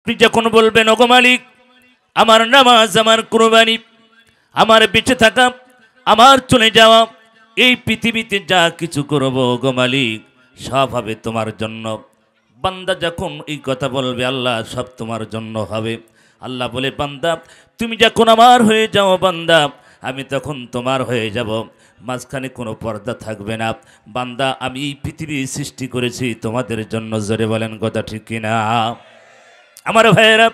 আপনি যখন বলবেন ওগো মালিক আমার নামাজ আমার কুরবানি আমার বেঁচে থাকা আমার চলে যাওয়া এই পৃথিবীতে যা কিছু করব ওগো মালিক সব হবে তোমার জন্য। বান্দা যখন এই কথা বলবে আল্লাহ সব তোমার জন্য হবে। আল্লাহ বলে বান্দা তুমি যখন আমার হয়ে যাও বান্দা আমি তখন তোমার হয়ে যাব, মাঝখানে কোনো পর্দা থাকবে না। বান্দা আমি এই পৃথিবী সৃষ্টি করেছি তোমাদের জন্য। জোরে বলেন কথা ঠিক কিনা? আমার ভাইয়েরা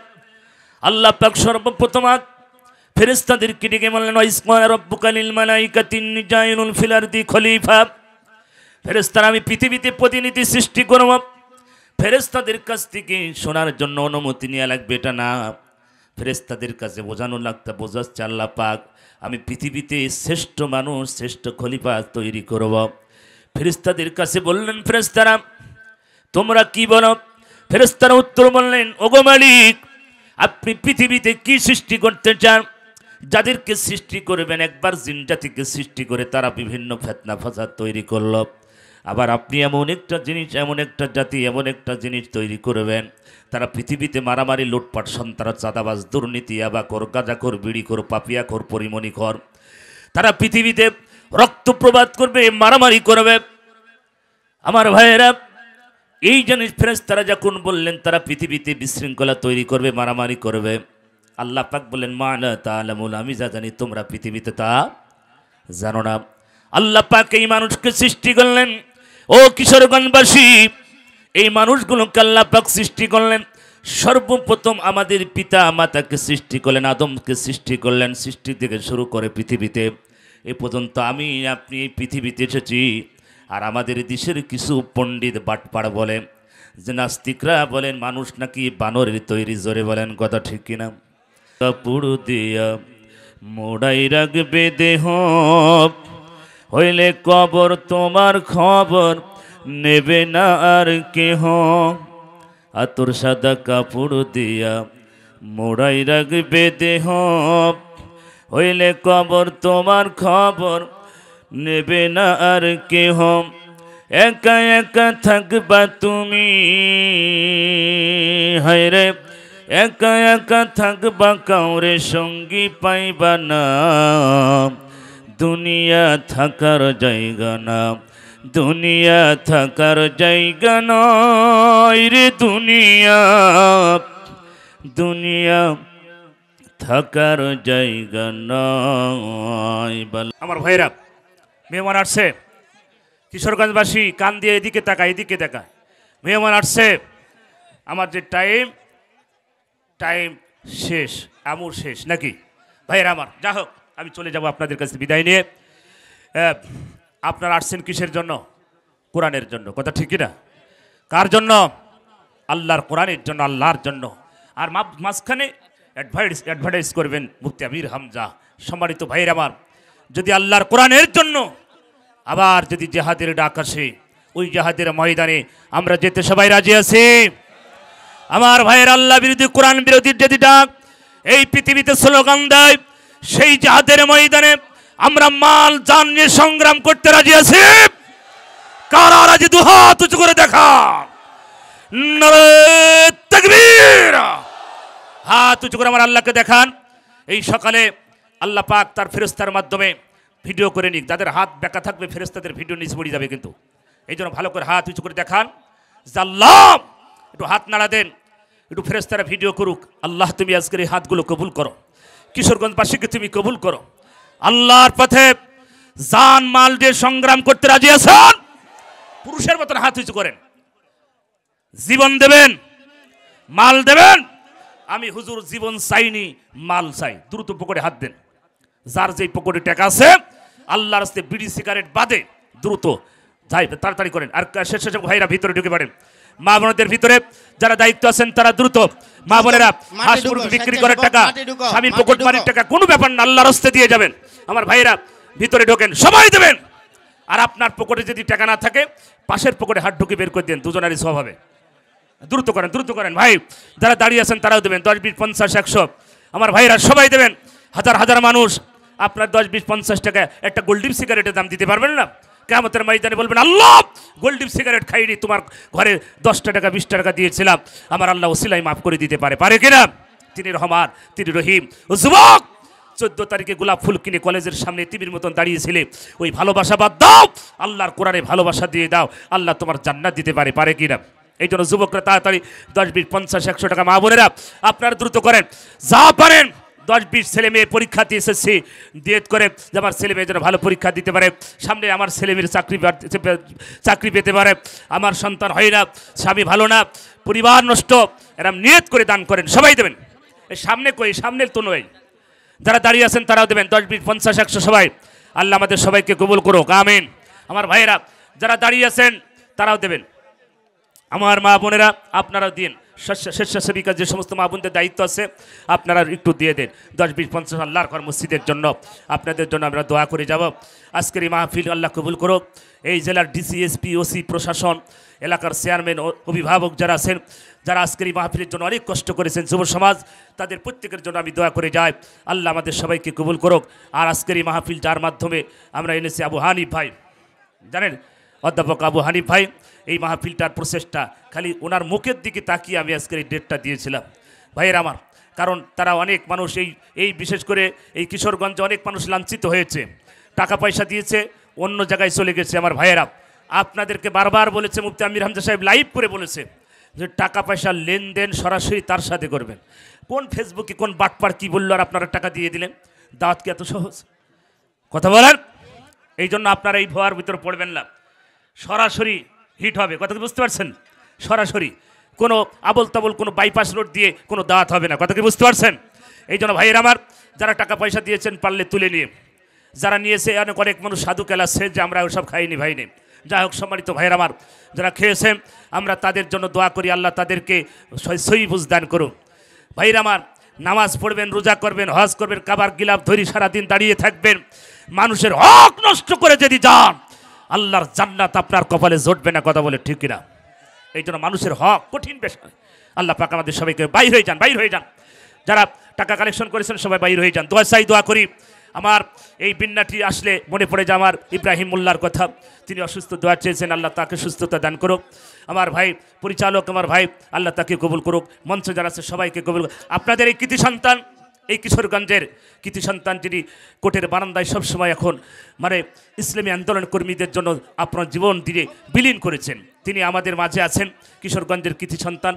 আল্লাহ পাক সর্বপ্রথম ফেরেশতাদেরকে ডেকে বললেন ওয়াইসকা রাব্বুকা লিল মালাইকাতি ইন্নী জাইলুন ফিল আরদি খলিফা। ফেরেশতারা আমি পৃথিবীতে প্রতিনিধি সৃষ্টি করব। ফেরেশতাদের কাছ থেকে শোনার জন্য অনুমতি নেওয়া লাগবে এটা না, ফেরেশতাদের কাছে বোঝানো লাগতে বোঝাচ্ছে আল্লাহ পাক আমি পৃথিবীতে শ্রেষ্ঠ মানুষ শ্রেষ্ঠ খলিফা তৈরি করব। ফেরেশতাদের কাছে বললেন ফেরেশতারা তোমরা কি বলো? ফেরেশতারা উত্তর বললেন ওগো মালিক আপনি পৃথিবীতে কি সৃষ্টি করতে চান? যাদেরকে সৃষ্টি করবেন একবার জিন জাতিকে সৃষ্টি করে তারা বিভিন্ন ফিতনা ফাসাদ তৈরি করলো, আবার আপনি এমন একটা জিনিস এমন একটা জাতি এমন একটা জিনিস তৈরি করবেন তারা পৃথিবীতে মারামারি লুটপাট সন্ত্রাস চাঁদাবাজ দুর্নীতি আবাখোর গাঁজাখোর বিড়িখোর পাপিয়াখোর পরিমণিখোর তারা পৃথিবীতে রক্ত প্রবাদ করবে মারামারি করবে। আমার ভাইয়েরা এই জিনিস ফেরেশতারা যখন বললেন তারা পৃথিবীতে বিশৃঙ্খলা তৈরি করবে মারামারি করবে, আল্লাহ পাক বললেন মা লা তা'লামুন আমি যা জানি তোমরা পৃথিবীতে তা জানো না। আল্লাহ পাক এই মানুষকে সৃষ্টি করলেন। ও কিশোরগঞ্জবাসী এই মানুষগুলোকে আল্লাহ পাক সৃষ্টি করলেন। সর্বপ্রথম আমাদের পিতা মাতাকে সৃষ্টি করলেন, আদমকে সৃষ্টি করলেন। সৃষ্টি থেকে শুরু করে পৃথিবীতে এ পর্যন্ত আমি আপনি এই পৃথিবীতে এসেছি। আর আমাদের দেশের কিছু পণ্ডিত বাটপাড় বলেন যে নাস্তিকরা বলেন মানুষ নাকি বানরের তৈরি। জোরে বলেন কথা ঠিক কিনা? কাপড় দিয়া মোড়াই রাখবে দেহ হইলে কবর তোমার খবর নেবে না আর কেহ। আতর সাদা কাপড় দিয়া মোড়াই রাখবে দেহ হইলে কবর তোমার খবর নেবে না আর কেহ। একা একা থাকবা তুমি হায়রে একা একা থাকবা কাউরে সঙ্গী পাইবা না। দুনিয়া থাকার জায়গা না দুনিয়া থাকার জায়গা নয় রে দুনিয়া দুনিয়া থাকার জায়গা নয়। আমার ভাইরা মেহমান আসছে, কিশোরগঞ্জবাসী কান দিয়ে এদিকে তাকায় এদিকে তাকায়। মেহমান আসছে, আমার যে টাইম শেষ আমুর শেষ নাকি ভাইরা আমার? যা হোক আমি চলে যাব আপনাদের কাছে বিদায় নিয়ে। আপনারা আসছেন কিসের জন্য? কোরআনের জন্য। কথা ঠিক না? কার জন্য? আল্লাহর কোরআনের জন্য, আল্লাহর জন্য। আর মাঝখানে অ্যাডভার্টাইজ করবেন মুফতি আমির হামজা। সম্মানিত ভাইয়ের আমার যদি আল্লাহর কোরআনের জন্য আবার যদি জিহাদের ডাক আসে ওই জিহাদের ময়দানে আমরা যেতে সবাই রাজি আছি? আমার ভাইয়ের আল্লাহ বিরোধী কোরআন বিরোধী যদি ডাক এই পৃথিবীতে স্লোগান দেয় সেই জিহাদের ময়দানে আমরা মাল জান নিয়ে সংগ্রাম করতে রাজি আছি? কারা রাজি? দুহাত উঁচু করে দেখা। নারে তাকবীর। হাত উঁচু করে আমার আল্লাহকে দেখান। এই সকালে আল্লাহ পাক তার ফেরেশতার মাধ্যমে ভিডিও করে নিক। যাদের হাত বেঁকা থাকবে ফেরেশতাদের ভিডিও নিচে পড়ে যাবে, কিন্তু এই জন্য ভালো করে হাত উঁচু করে দেখান যে আল্লাহ একটু হাত নাড়া দেন, একটু ফেরেশতারা ভিডিও করুক। আল্লাহ তুমি আজকের এই হাতগুলো কবুল করো, কিশোরগঞ্জবাসীকে তুমি কবুল করো। আল্লাহর পথে জান মাল দিয়ে সংগ্রাম করতে রাজি আছেন? পুরুষের মতন হাত উঁচু করেন। জীবন দেবেন, মাল দেবেন? আমি হুজুর জীবন চাইনি মাল চাই। দ্রুত পকেটে হাত দেন। যার যেই পকেটে টাকা আছে আল্লাহর রাস্তায় বিড়ি সিগারেট বাদে দ্রুত যাই তাড়াতাড়ি করেন। আর শেষে ভাইরা ভিতরে ঢুকে পড়েন। মা বোনদের ভিতরে যারা দায়িত্ব আছেন তারা দ্রুত। মা বোনেরা হাঁস মুরগি বিক্রি করার টাকা স্বামীর পকেট মারির টাকা কোনো ব্যাপার না, আল্লাহর রাস্তায় দিয়ে যাবেন। আমার ভাইরা ভিতরে ঢোকেন, সবাই দেবেন। আর আপনার পকেটে যদি টাকা না থাকে পাশের পকেটে হাত ঢুকে বের করে দেন, দুজনেরই সব হবে। দ্রুত করেন দ্রুত করেন ভাই। যারা দাঁড়িয়ে আছেন তারাও দেবেন, 10, 20, 50, 100। আমার ভাইরা সবাই দেবেন। হাজার হাজার মানুষ আপনার 10, 20, 50 টাকা একটা গোল্ডিপ সিগারেটের দাম দিতে পারবেন না? কিয়ামতের ময়দানে বলবেন, আল্লাহ গোল্ডিপ সিগারেট খাইনি, তোমার ঘরে 10 টাকা 20 টাকা দিয়েছিলাম, আমার আল্লাহ ওসিলাই মাফ করে দিতে পারে, পারে কিনা? তিনি রহমান, তিনি রহিম। ও যুবক, 14 তারিখে গোলাপ ফুল কিনে কলেজের সামনে তিমির মতন দাঁড়িয়েছিলে, ওই ভালোবাসা বাদ দাও, আল্লাহর কোরআনে ভালোবাসা দিয়ে দাও, আল্লাহ তোমার জান্নাত দিতে পারে, পারে কিনা? এই জন্য যুবকরা তাড়াতাড়ি 10, 20, 50, 100 টাকা, মা বোনেরা আপনারা দ্রুত করেন, যা পারেন 10, 20 ছেলে মেয়ে পরীক্ষা দিয়ে এসেছি, দিয়ে করে যে আমার ছেলে মেয়ে যেন ভালো পরীক্ষা দিতে পারে, সামনে আমার ছেলে মেয়ের চাকরি পেতে পারে, আমার সন্তান হয় না, স্বামী ভালো না, পরিবার নষ্ট, এরম নিয়ত করে দান করেন, সবাই দেবেন। এই সামনে কই, সামনে তো নয়, যারা দাঁড়িয়ে আছেন তারাও দেবেন, 10, 20, 50, 100 সবাই। আল্লাহ আমাদের সবাইকে কবুল করুক, আমিন। আমার ভাইয়েরা যারা দাঁড়িয়ে আছেন তারাও দেবেন, আমার মা বোনেরা আপনারাও দিন, স্বেচ্ছাসেবিকা যে সমস্ত মা বোনদের দায়িত্ব আছে আপনারা একটু দিয়ে দেন, 10, 20, 50 আল্লাহর ঘর মসজিদের জন্য, আপনাদের জন্য আমরা দোয়া করে যাব। আজকের এই মাহফিল আল্লাহ কবুল করুক। এই জেলার ডিসি, এসপি, ওসি, প্রশাসন, এলাকার চেয়ারম্যান, অভিভাবক যারা আছেন, যারা আজকের এই মাহফিলের জন্য অনেক কষ্ট করেছেন, যুব সমাজ, তাদের প্রত্যেকের জন্য আমি দোয়া করে যাই, আল্লাহ আমাদের সবাইকে কবুল করুক। আর আজকের এই মাহফিল যার মাধ্যমে আমরা এনেছি, আবু হানিফ ভাই, জানেন অধ্যাপক আবু হানিফ ভাই, এই মাহফিলটার প্রচেষ্টা, খালি ওনার মুখের দিকে তাকিয়ে আমি আজকের এই ডেটটা দিয়েছিলাম ভাইয়ের আমার, কারণ তারা অনেক মানুষ এই বিশেষ করে এই কিশোরগঞ্জে অনেক মানুষ লাঞ্ছিত হয়েছে, টাকা পয়সা দিয়েছে অন্য জায়গায় চলে গেছে। আমার ভাইয়েরা আপনাদেরকে বারবার বলেছে, মুফতি আমির হামজা সাহেব লাইভ করে বলেছে যে টাকা পয়সার লেনদেন সরাসরি তার সাথে করবেন। কোন ফেসবুকে কোন বাটপার কি বললো আর আপনারা টাকা দিয়ে দিলেন? দাওয়াত কি এত সহজ? কথা বলেন। এই জন্য আপনারা এই ভুয়ার ভিতরে পড়বেন না, সরাসরি হিট হবে, কথা কি বুঝতে পারছেন? সরাসরি কোনো আবল তাবল কোনো বাইপাস রোড দিয়ে কোনো দাওয়াত হবে না, কথা কি বুঝতে পারছেন? এই জন্য ভাইয়ের আমার যারা টাকা পয়সা দিয়েছেন পারলে তুলে নিয়ে, যারা নিয়েছে অনেক মানুষ সাধু কেলাচ্ছে যে আমরা ওসব খাইনি ভাইনি, যাই হোক সম্মানিত ভাইয়ের আমার যারা খেয়েছেন আমরা তাদের জন্য দোয়া করি, আল্লাহ তাদেরকে সহি বুঝ দান করুন। ভাইয়ের আমার নামাজ পড়বেন, রোজা করবেন, হজ করবেন, কাবার গিলাফ ধরি সারাদিন দাঁড়িয়ে থাকবেন, মানুষের হক নষ্ট করে যদি যান আল্লাহর জান্নাত আপনার কপালে জুটবে না, কথা বলে ঠিক কিনা? এই জন্য মানুষের হক কঠিন বিষয়, আল্লাহ পাক আমাদের সবাইকে বাইর হয়ে যান, বাইর হয়ে যান, যারা টাকা কালেকশন করেছেন সবাই বাইর হয়ে যান। দোয়া চাই, দোয়া করি। আমার এই বিন্নাটি আসলে মনে পড়ে যায় আমার ইব্রাহিম মোল্লার কথা, তিনি অসুস্থ, দোয়া চেয়েছেন, আল্লাহ তাকে সুস্থতা দান করুক। আমার ভাই পরিচালক, আমার ভাই, আল্লাহ তাকে কবুল করুক, মঞ্চে যারা আছে সবাইকে কবুল করুক। আপনাদের এই কৃতি সন্তান, এই কিশোরগঞ্জের কৃতি সন্তান, যিনি কোর্টের বারান্দায় সবসময় এখন মানে ইসলামী আন্দোলন কর্মীদের জন্য আপনার জীবন দিয়ে বিলীন করেছেন, তিনি আমাদের মাঝে আছেন। কিশোরগঞ্জের কৃতি সন্তান,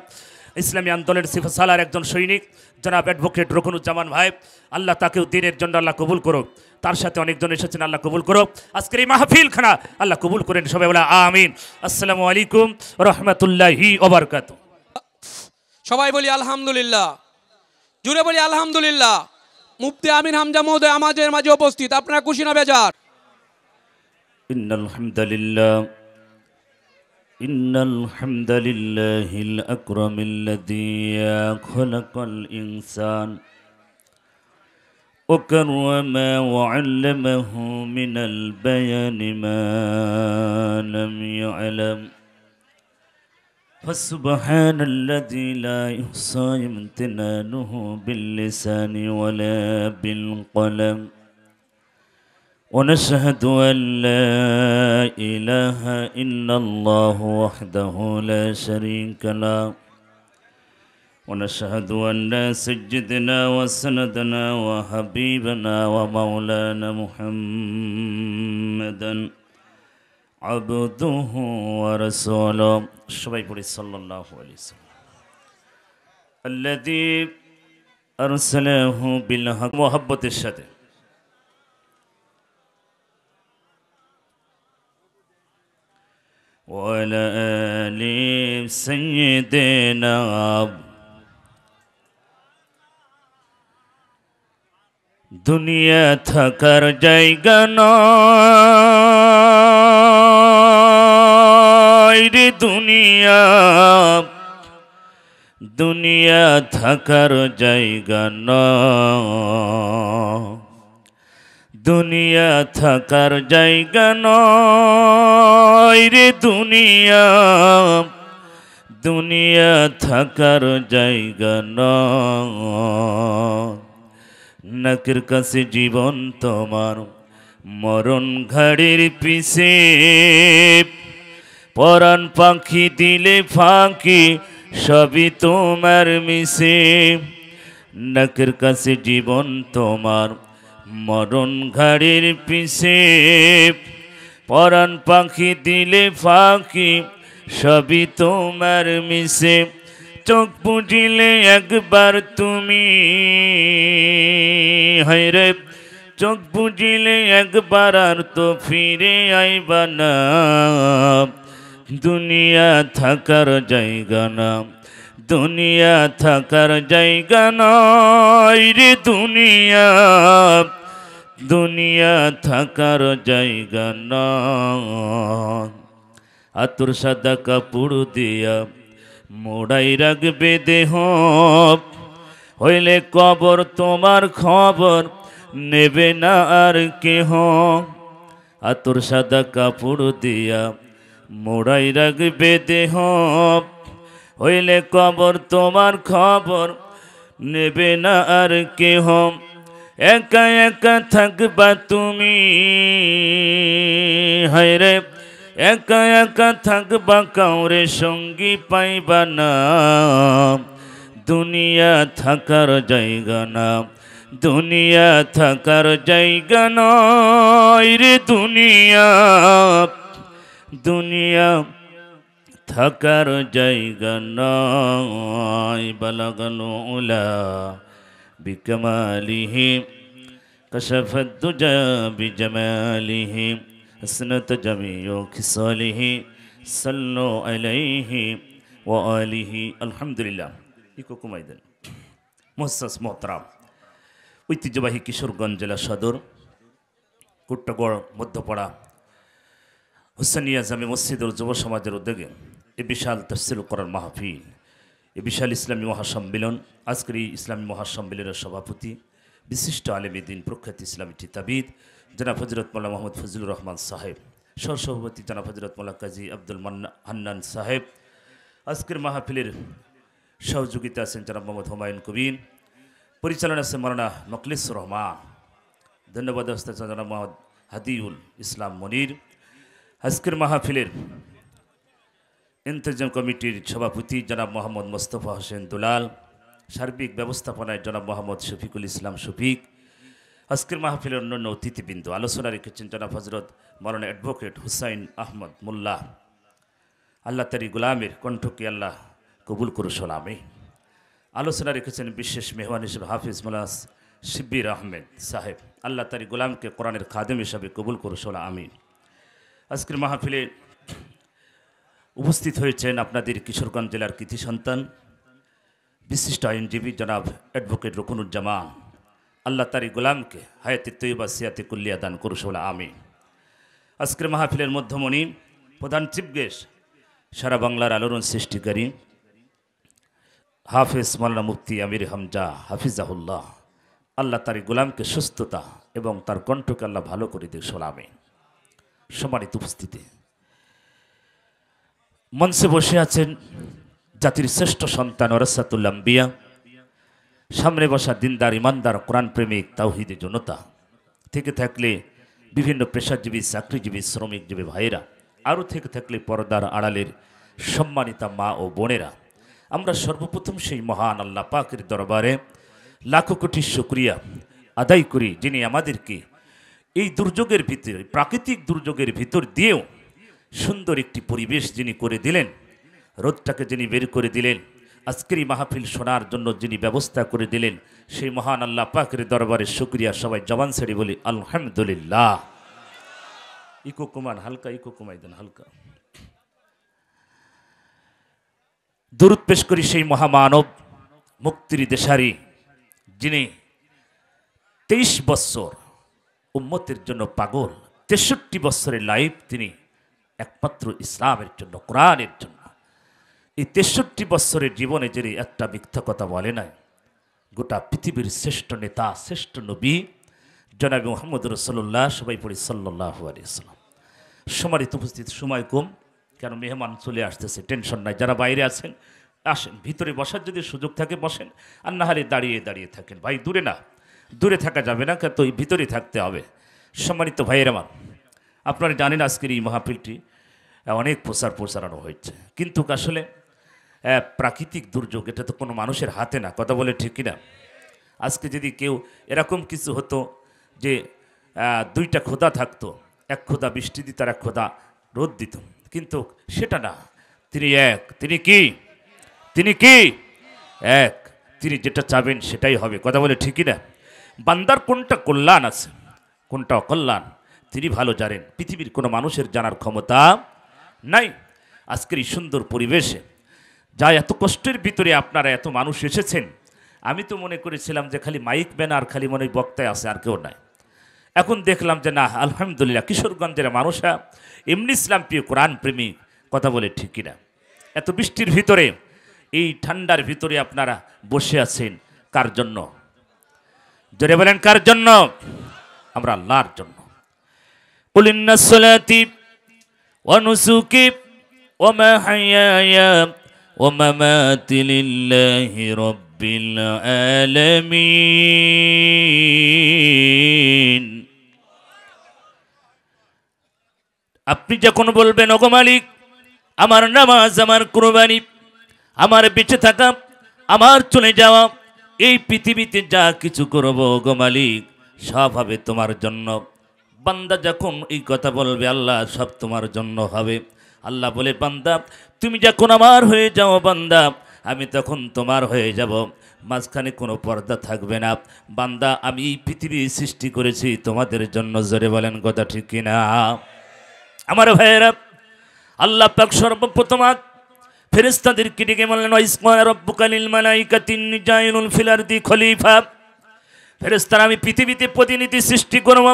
ইসলামী আন্দোলনের সিফাসালার একজন সৈনিক, জনাব অ্যাডভোকেট রকনুজ্জামান ভাই, আল্লাহ তাকেও দিনের জন্য আল্লাহ কবুল করুক। তার সাথে অনেকজন এসেছেন, আল্লাহ কবুল করুক। আজকের এই মাহফিল খানা আল্লাহ কবুল করেন, সবাই বলে আমিন। আসসালামু আলাইকুম রহমতুল্লাহি ওয়া বারাকাতুহু। সবাই বলি আলহামদুলিল্লাহ, জুড়ে বলি আলহামদুলিল্লাহ। মুফতি আমির হামজা মহোদয় আমাদের মাঝে উপস্থিত, আপনারা খুশি না বেজার? ইন্নাল হামদুলিল্লাহ, ইন্নাল হামদুলিল্লাহিল আকরামিল্লাযী খালাকাল ইনসান وكرم وعلمه من البيان ما لم يعلم فسبحان الذي لا يحصى امتنانه باللسان ولا بالقلم ونشهد أن لا إله إلا الله وحده لا شريك له ونشهد أن سيدنا وسندنا وحبيبنا ومولانا محمدا عبده ورسوله صلى الله عليه وسلم الذي أرسله بالحق محبة الشهادة وعلى آل سيدنا দুনিয়া থাকার জায়গা নয় রে দুনিয়া, দুনিয়া থাকার জায়গা নয়, দুনিয়া থাকার জায়গা নয় রে দুনিয়া, দুনিয়া থাকার জায়গা নয়। নাকের কাছে জীবন তোমার, মরণ ঘাড়ির পিছে পরাণ পাখি দিলে ফাঁকি সবই তোমার মিশে নাকের কাছে জীবন তোমার মরণ ঘাড়ির পিছে পরাণ পাখি দিলে ফাঁকি সবই তোমার মিশে চোখ বুঝিলে একবার তুমি হায়রে চোখ বুঝিলে একবার আর তো ফিরে আইবা না দুনিয়া থাকার জায়গা না দুনিয়া থাকার জায়গা নয় রে দুনিয়া দুনিয়া থাকার জায়গা নয় আতর সাদা কাপড় দিয়া মোড়াই রাখবে দেহ হইলে কবর তোমার খবর নেবে না আর কেহ আতর সাদা কাপড় দিয়া মোড়াই রাখবে দেহ হইলে কবর তোমার খবর নেবে না আর কেহ একা একা থাকবা তুমি হায়রে একা একা থাকবা কাউরে সঙ্গী পাইবা না দুনিয়া থাকার জায়গা না দুনিয়া থাকার জায়গা নয় রে দুনিয়া দুনিয়া থাকার জায়গা নয় বালাগাল উলা বিকামালিহি কাশাফাত দুজা বিজামালিহি হাসনাত জামিউ খিসালিহি সাল্লু আলাইহি ওয়া আলিহি আলহামদুলিল্লাহ ইকো কমাই দেন মুহসাস মোহতারাম ঐতিহ্যবাহী কিশোরগঞ্জ জেলা সদর কুট্টাগড় মধ্যপাড়া হুসানিয়া জামে মসজিদুল যুব সমাজের উদ্যোগে এ বিশাল তাফসীরুল কোরআন মাহফিল এ বিশাল ইসলামী মহাসম্মেলন আজকের এই ইসলামী মহাসম্মেলনের সভাপতি বিশিষ্ট আলেমে দ্বীন প্রখ্যাত ইসলামী চিন্তাবিদ জনাব হযরত মাওলানা মুহাম্মদ ফজলুর রহমান সাহেব সহসভাপতি জনাব হযরত মাওলানা কাজী আব্দুল হান্নান সাহেব আজকের মাহফিলের সহযোগিতা আছেন জনাব মোহাম্মদ হুমায়ুন কবির পরিচালনা আছে মাওলানা মখলিসুর রহমান ধন্যবাদ জনাব মোহাম্মদ হাদিউল ইসলাম মনির আজকের মাহফিলের ইন্তজাম কমিটির সভাপতি জনাব মোহাম্মদ মোস্তফা হোসেন দুলাল সার্বিক ব্যবস্থাপনায় জনাব মোহাম্মদ শফিকুল ইসলাম শফিক আজকের মাহফিলের অন্যান্য অতিথিবৃন্দ আলোচনা রেখেছেন জনাব হজরত মাওলানা অ্যাডভোকেট হুসাইন আহমদ মোল্লা আল্লাহ তারি গোলামের কণ্ঠকে আল্লাহ কবুল করু সালামে আলোচনা রেখেছেন বিশেষ মেহমান হিসেবে হাফিজ মোল্লা শিব্বির আহমেদ সাহেব আল্লাহ তারি গোলামকে কোরআনের খাদেম হিসাবে কবুল করু সালাম আমিন আজকের মাহফিলে উপস্থিত হয়েছেন আপনাদের কিশোরগঞ্জ জেলার কৃতি সন্তান বিশিষ্ট আইনজীবী জনাব অ্যাডভোকেট রুকনুজ্জামান আল্লাহ তারি গোলামকে হায়াতে তৈবা সিয়াতে কুল্লিয়া দান করুসলা আমিন আজকের মাহফিলের মধ্যমণি প্রধান চিফ গেস্ট সারা বাংলার আলোড়ন সৃষ্টিকারী হাফেজ মাওলানা মুফতি আমির হামজা হাফিজাহুল্লাহ আল্লাহ তারি গোলামকে সুস্থতা এবং তার কণ্ঠকে আল্লাহ ভালো করে দিক সোলামে সম্মানিত উপস্থিতি মঞ্চে বসে আছেন জাতির শ্রেষ্ঠ সন্তান ওরাসাতুল আম্বিয়া সামনে বসা দিনদার ইমানদার কোরআন প্রেমিক তাওহীদি জনতা থেকে থাকলে বিভিন্ন পেশাজীবী চাকরিজীবী শ্রমিকজীবী ভাইয়েরা আরও থেকে থাকলে পর্দার আড়ালের সম্মানিতা মা ও বোনেরা আমরা সর্বপ্রথম সেই মহান আল্লাহ পাকের দরবারে লাখো কোটি শুকরিয়া আদায় করি যিনি আমাদেরকে এই দুর্যোগের ভিতরে প্রাকৃতিক দুর্যোগের ভিতর দিয়েও সুন্দর একটি পরিবেশ যিনি করে দিলেন রোদটাকে যিনি বের করে দিলেন আজকের এই মাহফিল শোনার জন্য যিনি ব্যবস্থা করে দিলেন সেই মহান আল্লাহ পাকের দরবারে শুকরিয়া সবাই জবান ছেড়ে বলি আলহামদুলিল্লাহ ইকো কুমান হালকা ইকো কুমাই দেন হালকা দরুদ পেশ করি সেই মহামানব মুক্তির দেশারি যিনি 23 বছর উম্মতের জন্য পাগল 63 বছরের লাইফ তিনি একমাত্র ইসলামের জন্য কোরআনের জন্য এই 63 বছরের জীবনে যিনি একটা মিথ্যা কথা বলে নাই গোটা পৃথিবীর শ্রেষ্ঠ নেতা শ্রেষ্ঠ নবী জনাব মুহাম্মদ রাসূলুল্লাহ সবাই পড়ি সাল্লাল্লাহু আলাইহি ওয়াসাল্লাম সম্মানিত উপস্থিত সময় কম কেন মেহমান চলে আসতেছে টেনশন নাই যারা বাইরে আছেন আসেন ভিতরে বসার যদি সুযোগ থাকে বসেন আর না হলে দাঁড়িয়ে দাঁড়িয়ে থাকেন ভাই দূরে না দূরে থাকা যাবে না তো ভিতরে থাকতে হবে সম্মানিত ভাইয়ের আমার, আপনারা জানেন আজকের এই মাহফিলটি অনেক প্রচারানো হয়েছে, কিন্তু আসলে প্রাকৃতিক দুর্যোগ, এটা তো কোনো মানুষের হাতে না, কথা বলে ঠিক কিনা? আজকে যদি কেউ এরকম কিছু হতো যে দুইটা খোদা থাকতো, এক খোদা বৃষ্টি দিত আর এক খোদা রোদ দিত, কিন্তু সেটা না, তিনি এক। তিনি কি এক, তিনি যেটা চাবেন সেটাই হবে, কথা বলে ঠিক কিনা? বান্দার কোনটা কল্যাণ আছে কোনটা অকল্যাণ তিনি ভালো জানেন, পৃথিবীর কোনো মানুষের জানার ক্ষমতা নাই। আজকের এই সুন্দর পরিবেশে যা এত কষ্টের ভিতরে আপনারা এত মানুষ এসেছেন, আমি তো মনে করেছিলাম যে খালি মাইক ব্যান আর খালি মনে বক্তায় আছে, আর কেউ নাই। এখন দেখলাম যে না, আলহামদুলিল্লাহ, কিশোরগঞ্জের মানুষরা এমনি ইসলাম প্রিয়, কোরআন প্রেমিক, কথা বলে ঠিক কিনা? এত বৃষ্টির ভিতরে, এই ঠান্ডার ভিতরে আপনারা বসে আছেন কার জন্য? জোরে বলেন, কার জন্য? আমরা আল্লাহর জন্য। কুল ইন্না সলাতি ওয়া নুসুকি ওয়া মাহইয়ায়া ওয়া মামাতি লিল্লাহি রাব্বিল আলামিন। আপনি যখন বলবেন ওগো মালিক, আমার নামাজ, আমার কুরবানি, আমার বেঁচে থাকা, আমার চলে যাওয়া, এই পৃথিবীতে যা কিছু করবো ওগো মালিক, সব হবে তোমার জন্য। বান্দা যখন এই কথা বলবে, আল্লাহ সব তোমার জন্য হবে। আল্লাহ বলে, বান্দা তুমি যখন আমার হয়ে যাও বান্দা, আমি তখন তোমার হয়ে যাব, মাঝখানে কোনো পর্দা থাকবে না। বান্দা আমি এই পৃথিবী সৃষ্টি করেছি তোমাদের জন্য, জোরে বলেন কথা ঠিক কিনা? আমার ভাইয়েরা, আল্লাহ পাক সর্বপ্রথম ফেরেশতাদেরকে ডেকে বললেন, ওয়াইসমা রাব্বুকা লিল মালাইকাতি ইন্নী জাইলুন ফিল আরদি খলিফা। ফেরেশতারা আমি পৃথিবীতে প্রতিনিধি সৃষ্টি করব।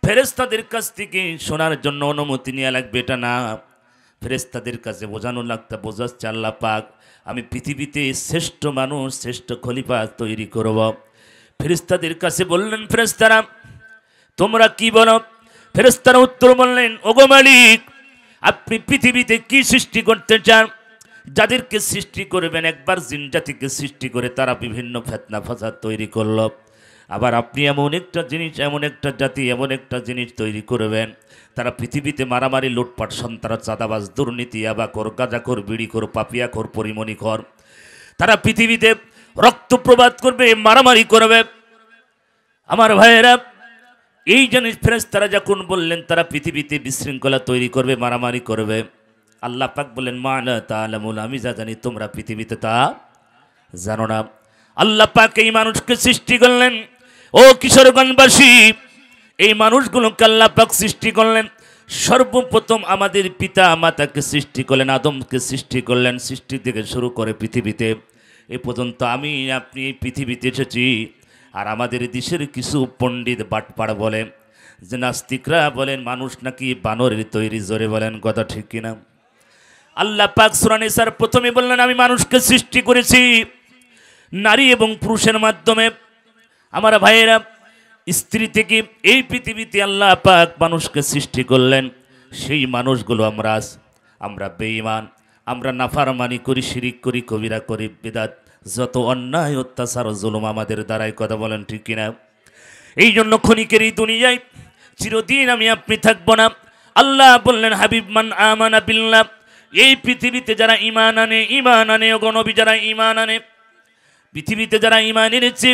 ফেরেশতাদের কাছ থেকে শোনার জন্য অনুমতি নেওয়া লাগবে, এটা না, ফেরেশতাদের কাছে বোঝানো বোঝাচ্ছে আল্লাহ পাক আমি পৃথিবীতে শ্রেষ্ঠ মানুষ, শ্রেষ্ঠ খলিফা তৈরি করব। ফেরেশতাদের কাছে বললেন, ফেরেশতারা তোমরা কি বলো? ফেরেশতারা উত্তর বললেন, ওগো মালিক, আপনি পৃথিবীতে কি সৃষ্টি করতে চান? যাদেরকে সৃষ্টি করবেন, একবার জিন জাতিকে সৃষ্টি করে তারা বিভিন্ন ফিতনা ফাসাদ তৈরি করল, আবার আপনি এমন একটা জিনিস, এমন একটা জাতি, এমন একটা জিনিস তৈরি করবেন, তারা পৃথিবীতে মারামারি, লুটপাট, সন্ত্রাস, চাঁদাবাজ, দুর্নীতি, আবাখোর, গাঁজাখোর, বিড়িখোর, পাপিয়াখোর, পরিমণিখোর, তারা পৃথিবীতে রক্ত প্রবাদ করবে, মারামারি করবে। আমার ভাইয়েরা, এই জিনিস ফেরেশতারা যখন বললেন তারা পৃথিবীতে বিশৃঙ্খলা তৈরি করবে, মারামারি করবে, আল্লাহ পাক বললেন, মা লা তা'লামুন, আমি যা জানি তোমরা পৃথিবীতে তা জানো না। আল্লাহ পাক এই মানুষকে সৃষ্টি করলেন। ও কিশোরগঞ্জবাসী, এই মানুষগুলোকে আল্লাহ পাক সৃষ্টি করলেন। সর্বপ্রথম আমাদের পিতা মাতাকে সৃষ্টি করলেন, আদমকে সৃষ্টি করলেন। সৃষ্টি থেকে শুরু করে পৃথিবীতে এ পর্যন্ত আমি আপনি এই পৃথিবীতে এসেছি। আর আমাদের দেশের কিছু পণ্ডিত বাটপাড় বলেন যে, নাস্তিকরা বলেন মানুষ নাকি বানরের তৈরি, জোরে বলেন কথা ঠিক কিনা? আল্লাহ পাক সূরা নিসার প্রথমে বললেন, আমি মানুষকে সৃষ্টি করেছি নারী এবং পুরুষের মাধ্যমে। আমার ভাইয়েরা, স্ত্রী থেকে এই পৃথিবীতে আল্লাহ পাক মানুষকে সৃষ্টি করলেন। সেই মানুষগুলো আমরা বেঈমান, আমরা নাফরমানি করি, শিরিক করি, কবিরা করি, বিদআত, যত অন্যায় অত্যাচার জুলুম আমাদের দ্বারাই, কথা বলেন ঠিক কিনা? এই জন্য ক্ষণিকের এই দুনিয়ায় চিরদিন আমি আপনি থাকবো না। আল্লাহ বললেন, হাবিব মান আমানা বিল্লাহ, এই পৃথিবীতে যারা ঈমান আনে, ওগো নবী যারা ঈমান আনে, পৃথিবীতে যারা ঈমান এনেছে,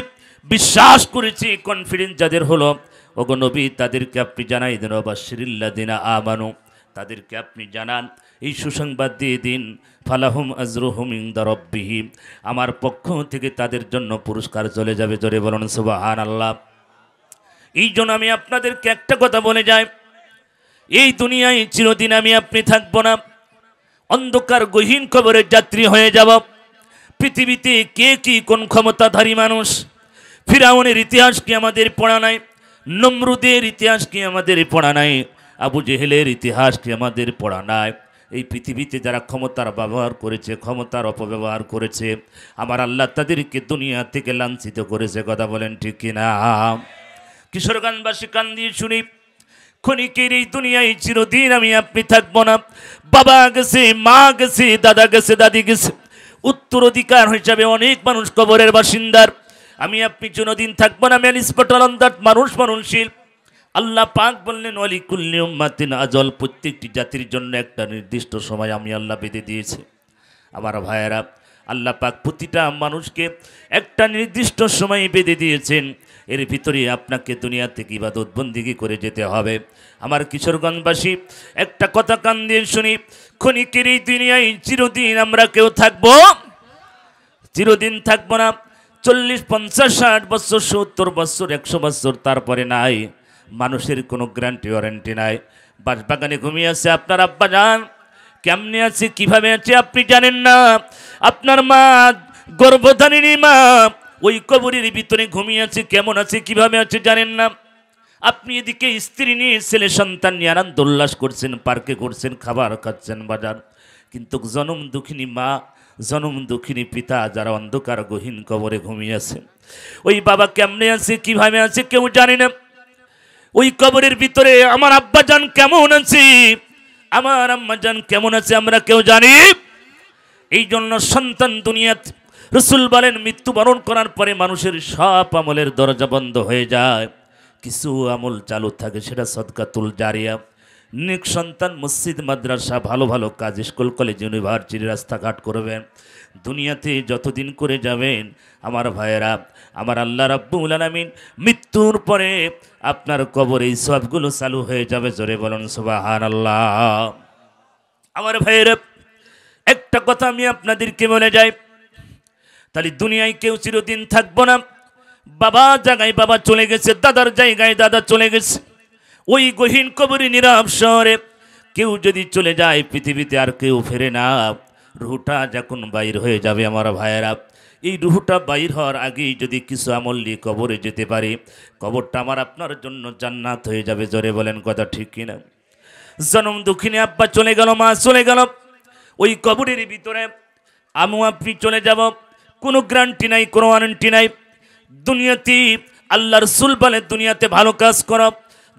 বিশ্বাস করেছে, কনফিডেন্স যাদের হলো, ওগো নবী তাদেরকে আপনি জানাই দেন, বাশশিরিল্লাযিনা আমানু, তাদেরকে আপনি জানান, এই সুসংবাদ দিয়ে দিন, ফালাহুম আজরুহুম ইনদা রাব্বিহিম, আমার পক্ষ থেকে তাদের জন্য পুরস্কার চলে যাবে, জোরে বলুন সুবহানাল্লাহ। এই জন্য আমি আপনাদেরকে একটা কথা বলে যাই, এই দুনিয়ায় চিরদিন আমি আপনি থাকবো না, অন্ধকার গহীন কবরের যাত্রী হয়ে যাব। পৃথিবীতে কে কি কোন ক্ষমতাধারী মানুষ, ফিরাউনের ইতিহাস কি আমাদের পড়া নাই? নমরুদের ইতিহাস কি আমাদের পড়া নাই? আবু জেহেলের ইতিহাস কি আমাদের পড়া নাই? এই পৃথিবীতে যারা ক্ষমতার ব্যবহার করেছে, ক্ষমতার অপব্যবহার করেছে, আমার আল্লাহ তাদেরকে দুনিয়া থেকে লাঞ্ছিত করেছে, কথা বলেন ঠিক কিনা? কিশোরগঞ্জবাসী কান দিয়ে শুনি, ক্ষণিকের এই দুনিয়ায় চিরদিন আমি আপনি থাকবো না। বাবা গেছে, মা গেছে, দাদা গেছে, দাদি গেছে, উত্তরাধিকার হিসাবে অনেক মানুষ কবরের বাসিন্দার। আমি আপনি চিরদিন থাকবো না। ম্যান স্পট অন দ্যাট, মানুষশীল আল্লাহ পাক বললেন ওয়ালি কুল্লি উম্মাতিন আজল, প্রত্যেকটি জাতির জন্য একটা নির্দিষ্ট সময় আমি আল্লাহ বেঁধে দিয়েছি। আমার ভাইয়েরা, আল্লাহ পাক প্রতিটা মানুষকে একটা নির্দিষ্ট সময় বেঁধে দিয়েছেন। এর ভিতরে আপনাকে দুনিয়া থেকে ইবাদত বন্দিগি করে যেতে হবে। আমার কিশোরগঞ্জবাসী, একটা কথা কান দিয়ে শুনি, ক্ষণিকের এই দুনিয়ায় চিরদিন আমরা কেউ থাকবো, চিরদিন থাকবো না। 40, 50, 60 বছর, 70 বছর, 100 বছর, তারপরে নাই। মানুষের কোনো গ্যারান্টি ওয়ারেন্টি নাই। বাসবাগানে ঘুমিয়ে আছে আপনার আব্বা যান, কেমনে আছে কিভাবে আছে আপনি জানেন না। আপনার মা, গর্ভধারিণী মা, ওই কবরের ভিতরে ঘুমিয়ে আছে, কেমন আছে কিভাবে আছে জানেন না। আপনি এদিকে স্ত্রী নিয়ে, ছেলে সন্তান নিয়ে আনন্দ উল্লাস করছেন, পার্কে করছেন, খাবার খাচ্ছেন বাজার, কিন্তু জনম দুঃখিনী মা, জনম দুঃখিনী পিতা যারা অন্ধকার গহীন কবরে ঘুমিয়ে আছে, ওই বাবা কেমনে আছে কিভাবে আছে কেউ জানে না। ওই কবরের ভিতরে আমার আব্বা জান কেমন আছে, আমার আম্মা জান কেমন আছে আমরা কেউ জানি। এই জন্য সন্তান দুনিয়াতে, রসুল বলেন মৃত্যুবরণ করার পরে মানুষের সব আমলের দরজা বন্ধ হয়ে যায়, কিছু আমল চালু থাকে, সেটা সদকাতুল জারিয়া। নেক সন্তান, মসজিদ মাদ্রাসা, ভালো ভালো কাজ, স্কুল কলেজ ইউনিভার্সিটি, রাস্তাঘাট করবেন। দুনিয়াতে যতদিন করে যাবেন আমার ভাইয়েরা, আমার আল্লাহ রাব্বুল আলামিন মৃত্যুর পরে আপনার কবরে এই সবগুলো চালু হয়ে যাবে। জোরে বলুন সুবহানাল্লাহ। আমার ভাইয়েরা, একটা কথা আমি আপনাদেরকে বলে যাই, তাহলে দুনিয়ায় কেউ চিরদিন থাকবো না। বাবা জায়গায় বাবা চলে গেছে, দাদার জায়গায় দাদা চলে গেছে, ওই গহীন কবরে নীরব শহরে কেউ যদি চলে যায়, পৃথিবীতে আর কেউ ফেরে না। রুহটা যখন বাইর হয়ে যাবে আমার ভাইয়েরা, এই রুহটা বাইর হওয়ার আগেই যদি কিছু আমল নিয়ে কবরে যেতে পারি, কবরটা আমার আপনার জন্য জান্নাত হয়ে যাবে। জোরে বলেন কথা ঠিক কিনা। জনম দুঃখিনী আব্বা চলে গেল, মা চলে গেল, ওই কবরের ভিতরে আমু আপনি চলে যাব, কোনো গ্যারান্টি নাই, কোনো ওয়ারেন্টি নাই। দুনিয়াতে আল্লাহ রাসূল বলে দুনিয়াতে ভালো কাজ করো,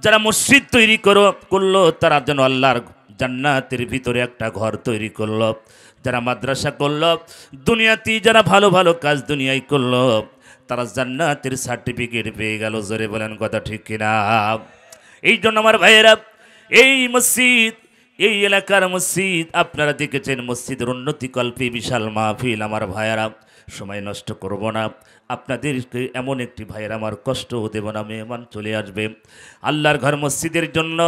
যারা মসজিদ তৈরি করলো তারা যেন আল্লাহর জান্নাতের ভিতরে একটা ঘর তৈরি করলো। যারা মাদ্রাসা করলো, দুনিয়াতে যারা ভালো ভালো কাজ দুনিয়ায় করলো, তারা জান্নাতের সার্টিফিকেট পেয়ে গেল। জোরে বলেন কথা ঠিক কিনা। এই জন্য আমার ভাইয়েরা, এই মসজিদ, এই এলাকার মসজিদ আপনারা দেখেছেন, মসজিদের উন্নতিকল্পে বিশাল মাহফিল। আমার ভাইয়েরা, সময় নষ্ট করব না, আপনাদেরকে এমন একটি ভাইয়ের আমার কষ্ট দেব না, মেহমান চলে আসবে। আল্লাহর ঘর মসজিদের জন্য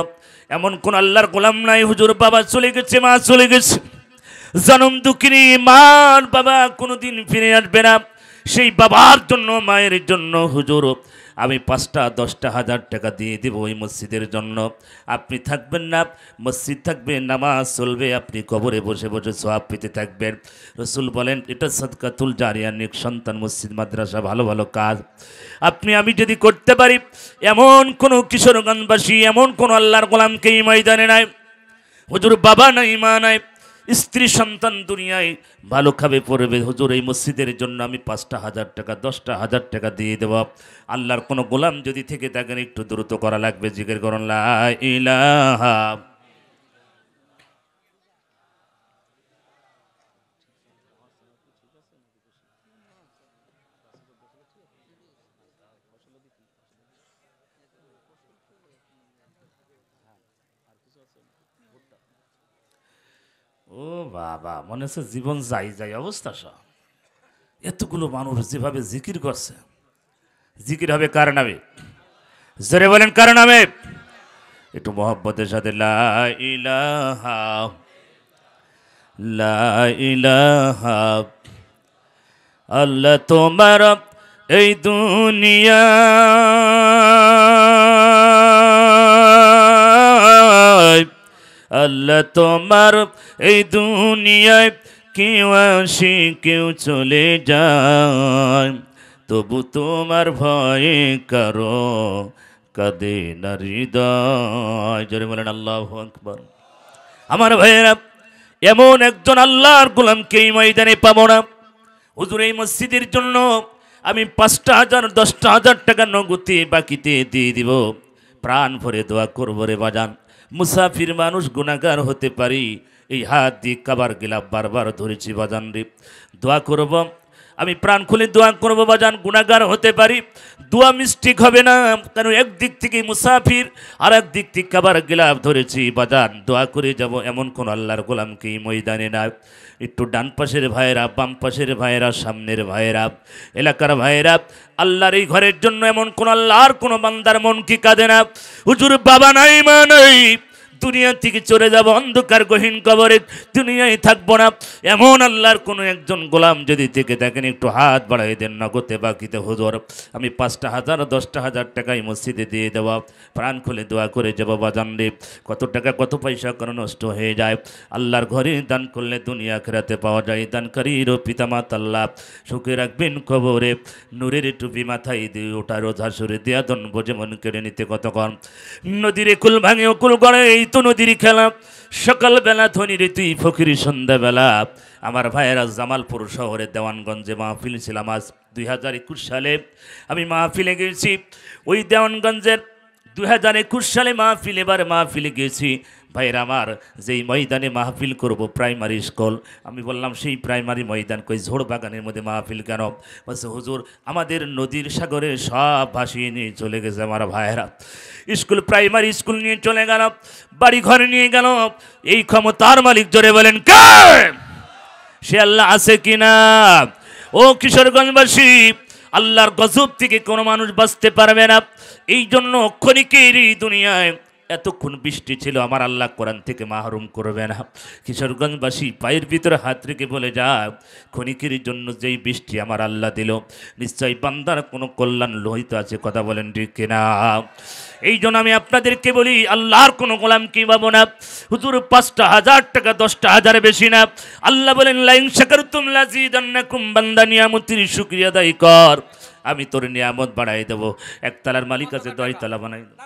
এমন কোন আল্লাহর গোলাম নাই, হুজুর বাবা চলে গেছে, মা চলে গেছে, জনম দুঃখিনী মার বাবা কোনোদিন ফিরে আসবে না। সেই বাবার জন্য, মায়ের জন্য হুজুর আমি 5টা 10টা হাজার টাকা দিয়ে দেব ওই মসজিদের জন্য। আপনি থাকবেন না, মসজিদ থাকবে, নামাজ চলবে, আপনি কবরে বসে বসে সওয়াব পেতে থাকবেন। রসুল বলেন এটা সাদকাতুল জারিয়া, নেক সন্তান, মসজিদ মাদ্রাসা, ভালো ভালো কাজ আপনি আমি যদি করতে পারি, এমন কোনো কিশোরগঞ্জবাসী, এমন কোনো আল্লাহর গোলামকে এই ময়দানে নাই, হুজুর বাবা নাই, মা নাই, স্ত্রী সন্তান দুনিয়ায় ভালো খাবে পড়বে, হুজুর এই মসজিদের জন্য আমি 5টা হাজার টাকা 10টা হাজার টাকা দিয়ে দেব। আল্লাহর কোনো গোলাম যদি থেকে থাকেন, একটু দ্রুত করা লাগবে, জিকির করুন লা ইলাহা। ও বাবা, মনে হচ্ছে জীবন যাই যাই অবস্থা। সব এতগুলো মানুষ যেভাবে জিকির করছে, জিকির হবে কার নামে? জোরে বলেন কার নামে? একটু মহব্বতের সাথে লা ইলাহা, লা ইলাহা। আল্লাহ তোমার এই দুনিয়া আল্লাহ তোমার এই দুনিয়ায় কেউ আসে কেউ চলে যায়, তবু তোমার ভয়ে কারো কাঁদে না হৃদয়। জোরে বলেন আল্লাহু আকবার। আমার ভাইয়েরা, এমন একজন আল্লাহর গোলামকে এই ময়দানে পাবো না। হুজুর এই মসজিদের জন্য আমি 5টা হাজার 10টা হাজার টাকা নগদে বাকিতে দিয়ে দিব, প্রাণ ভরে দোয়া করবো রে বাজান। মুসাফির মানুষ, গুনাহগার হতে পারি, এই হাত দিয়ে কাবার গেলাম বারবার ধরেছি বাজান রে, দোয়া করব আমি প্রাণ খুলে দোয়া করবো বাজান, গুনাহগার হতে পারি, দোয়া মিস্টেক হবে না, কারণ একদিক থেকে মুসাফির আর একদিক থেকে খাবার গিলাফ ধরেছি বাজান, দোয়া করে যাব এমন কোন আল্লাহর গোলামকে এই ময়দানে না। একটু ডান পাশের ভাইয়েরা, বাম পাশের ভাইয়েরা, সামনের ভাইয়েরা, এলাকার ভাইয়েরা, আল্লাহর এই ঘরের জন্য এমন কোন আল্লাহর কোন বান্দার মন কি কাঁদে না? হুজুর বাবা নাই মা নাই, দুনিয়া থেকে চলে যাব, অন্ধকার গহীন কবরে দুনিয়ায় থাকবো না, এমন আল্লাহর কোনো একজন গোলাম যদি থেকে থাকেন একটু হাত বাড়াই দেন নগদে বাকিতে হুজুর, আমি 5টা হাজার 10টা হাজার টাকায় মসজিদে দিয়ে দেওয়া, প্রাণ খুলে দোয়া করে যাব বাজান রে। কত টাকা কত পয়সা কোনো নষ্ট হয়ে যায়, আল্লাহর ঘরে দান করলে দুনিয়া খেরাতে পাওয়া যায়। দানকারীর পিতামাতা আল্লাহ সুখে রাখবেন কবরে, নূরের টুপি মাথায় দিয়ে ওটা রোজা সরে দেয়া দন বোঝে মন কেড়ে নিতে কতক্ষণ, নদীরে কুল ভাঙে কুল গড়ে এই তো নদীর খেলা, সকালবেলা ধনী রে তুই ফকির সন্ধ্যাবেলা। আমার ভাইয়েরা জামালপুর শহরের দেওয়ানগঞ্জে মাহফিল ছিলাম আজ 2021 সালে, আমি মাহফিলে গেছি ওই দেওয়ানগঞ্জের 2021 সালে মাহফিল, এবার মাহফিলে গেছি ভাইয়েরা আমার, যেই ময়দানে মাহফিল করব প্রাইমারি স্কুল, আমি বললাম সেই প্রাইমারি ময়দান কই ঝোড় বাগানের মধ্যে মাহফিল কেন? বলছে হুজুর আমাদের নদীর সাগরে সব ভাসিয়ে নিয়ে চলে গেছে আমার ভাইয়েরা, স্কুল প্রাইমারি স্কুল নিয়ে চলে গেল, বাড়ি ঘর নিয়ে গেল, এই ক্ষমতার মালিক জোরে বলেন কে? সে আল্লাহ আছে কিনা? ও কিশোরগঞ্জবাসী, আল্লাহর গজব থেকে কোনো মানুষ বাঁচতে পারবে না। এই জন্য ক্ষণিকের এই দুনিয়ায় এতক্ষণ বৃষ্টি ছিল, আমার আল্লাহ কোরআন থেকে মাহরুম করবে না। কিশোরগঞ্জবাসী পায়ের ভিতরে হাত রেখে বলে যা, ক্ষণিকের জন্য যেই বৃষ্টি আমার আল্লাহ দিল, নিশ্চয়ই বান্দার কোনো কল্যাণ লোহিত আছে, কথা বলেন ঠিক কিনা? এই জন্য আমি আপনাদেরকে বলি আল্লাহর কোনো গোলাম কি পাবো না। হুজুর 5টা হাজার টাকা 10টা হাজার বেশি না, আল্লাহ বলেন লাইন শাকারতুম লাযীদান্নাকুম, বান্দা নিয়ামতের শুকরিয়া আদায় কর, আমি তোর নিয়ামত বাড়াই দেবো। একতলার মালিক আছে 10 তলা বানাই দেবো।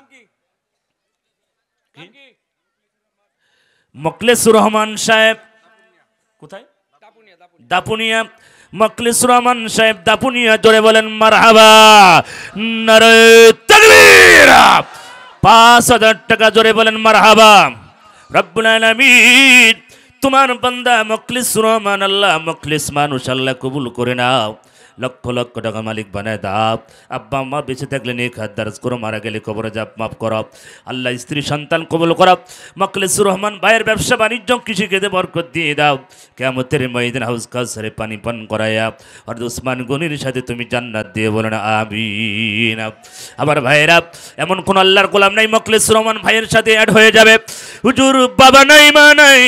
মখলেসুর রহমান সাহেব কোথায়? দাপুনিয়া। মখলেসুর রহমান সাহেব দাপুনিয়া, জোরে বলেন মারহাবা, নারে তাকবীর। 5000 টাকা, জোরে বলেন মারহাবা। রব্বুল আলামিন তোমার বান্দা মখলেসুর রহমান, আল্লাহ মখলেস মানুষ আল্লাহ কবুল করে নাও, লক্ষ লক্ষ টাকা মালিক বানায় দাও। আব্বা আম্মা বেঁচে থাকলে নেক হাত দারাজ করো, মারা গেলে কবরে যাব মাফ করো, আল্লাহ স্ত্রী সন্তান কবুল করো। মখলেসুর রহমান ভাইয়ের ব্যবসা বাণিজ্য কৃষি খেতে বরকত দিয়ে দাও, কিয়ামতের ময়দানে হাউজ কাউসারে পানি পান করায়া আর উসমান গনির সাথে তুমি জান্নাত দিয়ে বলেন আমিন। আমার ভাইয়েরা এমন কোন আল্লাহর গোলাম নাই মখলেসুর রহমান ভাইয়ের সাথে অ্যাড হয়ে যাবে। হুজুর বাবা নাই মা নাই,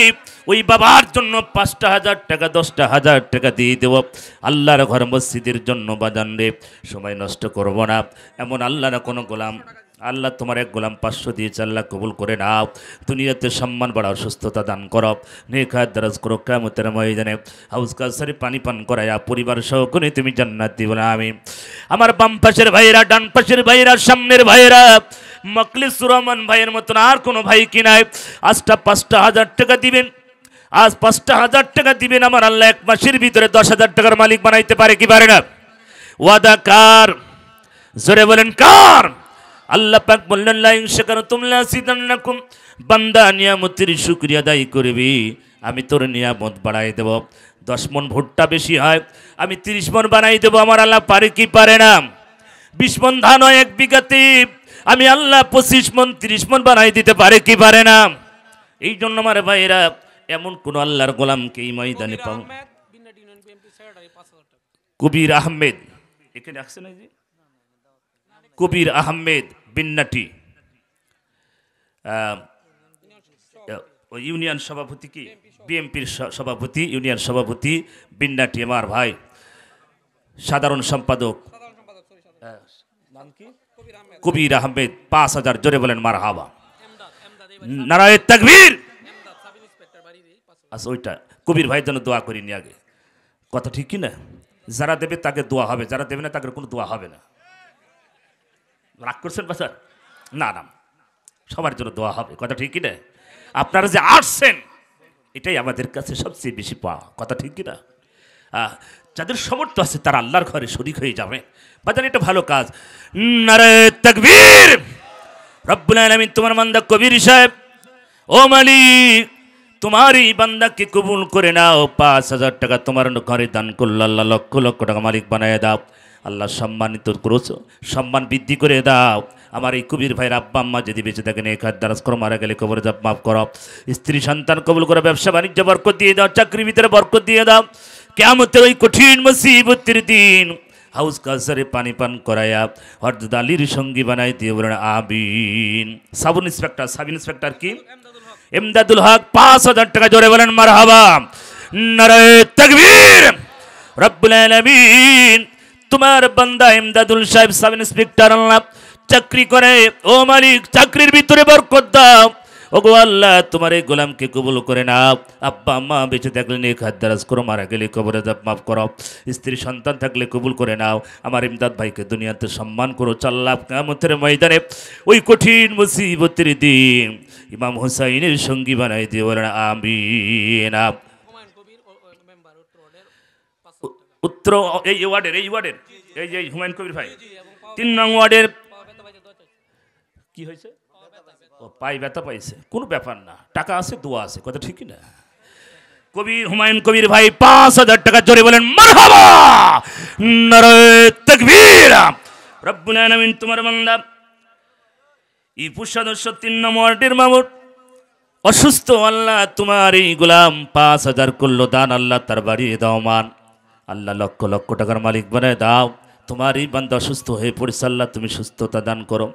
ওই বাবার জন্য 5টা হাজার টাকা 10টা হাজার টাকা দিয়ে দেব, আল্লাহর ঘর মসজিদের জন্য বাজান রে, সময় নষ্ট করব না। এমন আল্লাহর কোনো গোলাম, আল্লাহ তোমার এক গোলাম 500 দিয়েছে, আল্লাহ কবুল করে নাও, দুনিয়াতে সম্মান বাড়াও, সুস্থতা দান করো, নেক হাত দারাজ করো, কিয়ামতের ময়দানে হাউজ কাউসারে পানি পান করায়া পরিবার সহ করে তুমি জান্নাত দিও না আমি। আমার বাম পাশের ভাইয়েরা, ডান পাশের ভাইয়েরা, সামনের ভাইয়েরা, মখলেসুর রহমান ভাইয়ের মতন আর কোনো ভাই কি নাই? আজটা 5টা হাজার টাকা দিবেন, আজ 5টা হাজার টাকা দিবেন, আমার আল্লাহ 1 মাসের ভিতরে 10,000 টাকার মালিক বানাইতে পারে কি পারে না? ওয়াদা কার? জোরে বলেন কার? আল্লাহ পাক বললেন লা ইন শাকারতুম লাযীদান্নাকুম, বান্দা নিয়ামতের শুকরিয়া আদায় করবি, আমি তোর নিয়ামত বাড়াই দেব। 10 মণ ভুট্টা বেশি হয়, আমি 30 মণ বানাই দেব, আমার আল্লাহ পারে কি পারে না? 20 মণ ধান হয় 1 বিঘাতে, আমি আল্লাহ 25 মণ 30 মণ বানাই দিতে পারে কি পারে না? এই জন্য আমার ভাইয়েরা এমন কোন আল্লাহর গোলামকে এই ময়দানে পাবো। কবির আহমেদ এখানে আসছে না, জি কবির আহমেদ বিন্নাটি, ইউনিয়ন সভাপতি, কি বিএমপির সভাপতি, ইউনিয়ন সভাপতি বিন্নাটি আমার ভাই, সাধারণ সম্পাদক নাম কি? কবির আহমেদ। 5000, জোরে বলেন মারহাবা, নারায়ে তাকবীর। আচ্ছা ওইটা কবির ভাইয়ের জন্য দোয়া করিনি আগে, কথা ঠিক কি না? যারা দেবে তাকে দোয়া হবে, যারা দেবে না তাকে কোনো দোয়া হবে না। রাগ করছেন বাচ্চা? না না, সবার জন্য দোয়া হবে, কথা ঠিক কি না? আপনারা যে আসছেন এটাই আমাদের কাছে সবচেয়ে বেশি পাওয়া, কথা ঠিক কি না? যাদের সমর্থ আছে তারা আল্লাহর ঘরে শরীক হয়ে যাবে বাজার, এটা ভালো কাজ। নারায়ে তাকবীর। রব্বুল আলামিন তোমার বান্দা কবির সাহেব, ও মালিক তোমার এই বান্দাকে কবুল করে নাও। 5,000 টাকা তোমার ঘরে দান করলো আল্লাহ, লক্ষ লক্ষ টাকা মালিক বানায় দাও আল্লাহ, সম্মানিত করেছো, সম্মান বৃদ্ধি করে দাও। আমার এই কবির ভাইয়ের আব্বা আম্মা যদি বেঁচে থাকেন এক হাত দারাজ করো, মারা গেলে কবরে যাব মাফ করো, স্ত্রী সন্তান কবুল করো, ব্যবসা বাণিজ্য বরকত দিয়ে দাও, চাকরির ভিতরে বরকত দিয়ে দাও। কিয়ামতের ওই কঠিন মুসিবতের দিন হাউস কালসারে পানি পান করায়া হরদুদ আলীর সঙ্গী বানাই দিয়ে বলেন আমিন। সাব ইন্সপেক্টর কি এমদাদুল হক 5,000 টাকা জোরে বলেন মারহাবা, নারায়ে তাকবীর। রব্বুল আলামিন তোমার বান্দা এমদাদুল সাহেব সাব ইন্সপেক্টর আল্লাহ চাকরি করে, ও মালিক চাকরির ভিতরে বরকত দাও। ওগো আল্লাহ তোমার এই গোলামকে কবুল করে নাও। আব্বা আম্মা বেঁচে থাকলে নেক হাত দারাজ করো, মারা গেলে কবরে যাব মাফ করো, স্ত্রী সন্তান থাকলে কবুল করে নাও। আমার ইমদাদ ভাইকে দুনিয়াতে সম্মান করো। চাল্লাহ কিয়ামতের ময়দানে ওই কঠিন মুসিবতের দিন ইমাম হুসাইনের সঙ্গী বানাই দিয়ে বলেন আমিন। উত্তর এই ওয়ার্ডের এই যে হুমায়ুন কবির ভাই 3 নং ওয়ার্ডের কি হয়েছে, ও পাই ব্যথা পাইছে, কোনো ব্যাপার না, টাকা আছে দোয়া আছে, কথা ঠিক না। কবির হুমায়ুন কবির ভাই 5,000 টাকা জোরে বলেন মারহাবা, নারায়ে তাকবীর। রব্বুল আলামিন তোমার বান্দা ইপু সদস্য 3 নং ওয়ার্ডের মামুর অসুস্থ, আল্লাহ তোমার এই গোলাম 5,000 করলো দান, আল্লাহ তার বাড়িয়ে দাও মান, আল্লাহ লক্ষ লক্ষ টাকার মালিক বানায় দাও। তোমার এই বান্দা অসুস্থ হয়ে পড়েছে, আল্লাহ তুমি সুস্থতা দান করো।